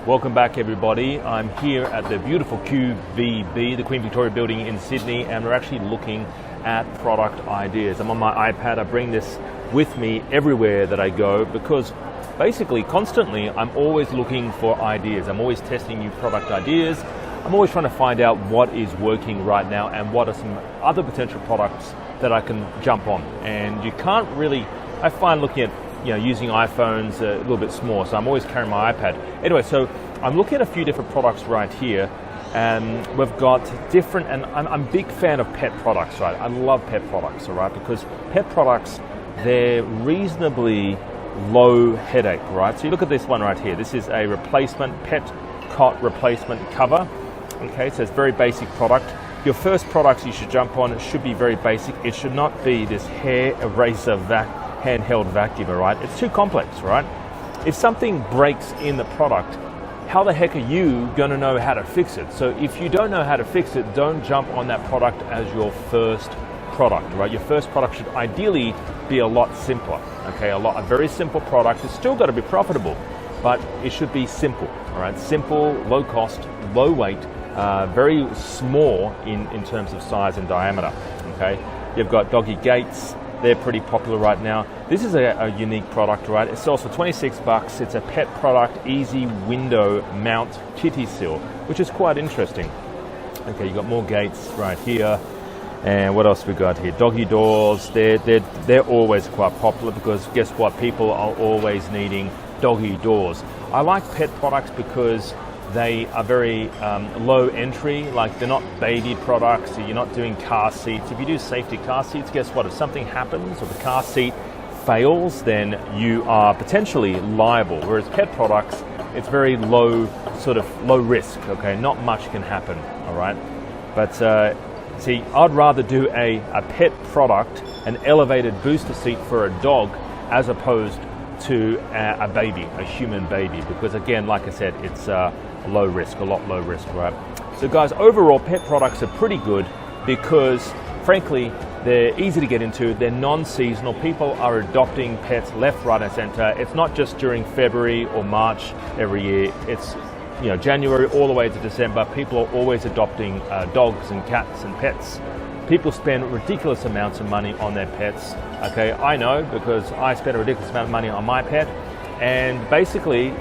Welcome back, everybody. I'm here at the beautiful QVB, the Queen Victoria building in Sydney, and we're actually looking at product ideas. I'm on my iPad. I bring this with me everywhere that I go because basically constantly I'm always looking for ideas. I'm always testing new product ideas. I'm always trying to find out what is working right now and what are some other potential products that I can jump on. And you can't really, I find looking at using iPhones a little bit small, so I'm always carrying my iPad. Anyway, so I'm looking at a few different products right here, and we've got different, and I'm a big fan of pet products, right? I love pet products, all right, because pet products, they're reasonably low headache, right? So you look at this one right here. This is a replacement, pet cot replacement cover, okay? So it's a very basic product. Your first products you should jump on, it should be very basic. It should not be this hair eraser handheld vacuum, right? It's too complex, right? If something breaks in the product, how the heck are you going to know how to fix it? So if you don't know how to fix it, don't jump on that product as your first product, right? Your first product should ideally be a lot simpler, okay? A very simple product. It's still got to be profitable, but it should be simple, all right? Simple, low cost, low weight, very small in terms of size and diameter, okay? You've got doggy gates. They're pretty popular right now. This is a unique product, right? It sells for 26 bucks. It's a pet product, easy window mount kitty seal, which is quite interesting. Okay, you got more gates right here. And what else we got here? Doggy doors. They're always quite popular because guess what? People are always needing doggy doors. I like pet products because they are very low entry, like they're not baby products, so you're not doing car seats. If you do safety car seats, guess what? If something happens or the car seat fails, then you are potentially liable. Whereas pet products, it's very low risk, okay? Not much can happen, all right? But see, I'd rather do a pet product, an elevated booster seat for a dog, as opposed to a baby, a human baby, because again, like I said, it's low risk, a lot low risk, right? So guys, overall pet products are pretty good because frankly, they're easy to get into, they're non-seasonal, people are adopting pets left, right and center. It's not just during February or March every year, it's January all the way to December. People are always adopting dogs and cats and pets. People spend ridiculous amounts of money on their pets, okay? I know because I spend a ridiculous amount of money on my pet. And basically,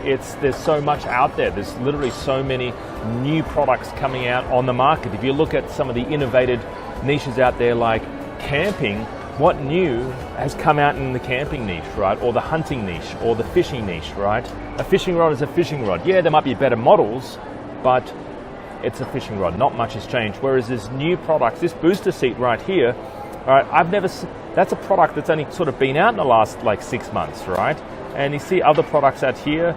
there's so much out there. There's literally so many new products coming out on the market. If you look at some of the innovative niches out there like camping, what new has come out in the camping niche, right? Or the hunting niche, or the fishing niche, right? A fishing rod is a fishing rod. Yeah, there might be better models, but it's a fishing rod. Not much has changed. Whereas this new product, this booster seat right here, all right, that's a product that's only sort of been out in the last like 6 months, right? And you see other products out here,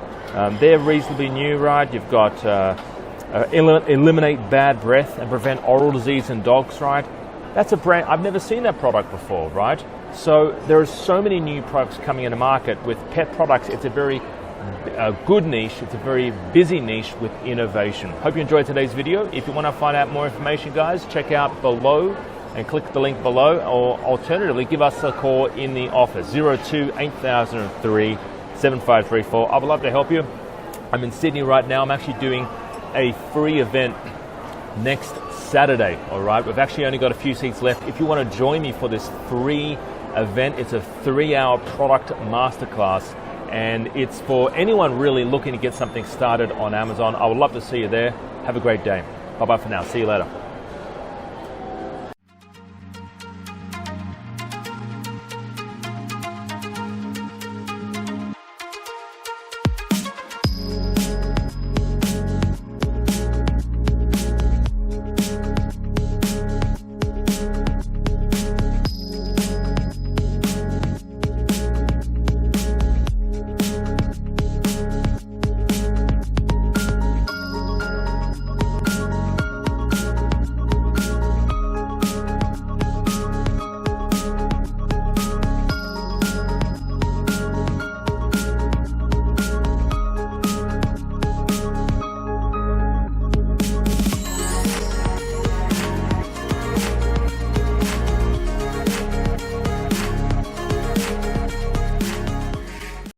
they're reasonably new, right? You've got eliminate bad breath and prevent oral disease in dogs, right? That's a brand, I've never seen that product before, right? So there are so many new products coming into market. With pet products, it's a very good niche, it's a very busy niche with innovation. Hope you enjoyed today's video. If you want to find out more information, guys, check out below and click the link below, or alternatively, give us a call in the office, 02-8003-7534. I would love to help you. I'm in Sydney right now. I'm actually doing a free event next Saturday, all right? We've actually only got a few seats left. If you want to join me for this free event, it's a 3-hour product masterclass, and it's for anyone really looking to get something started on Amazon. I would love to see you there. Have a great day. Bye-bye for now. See you later.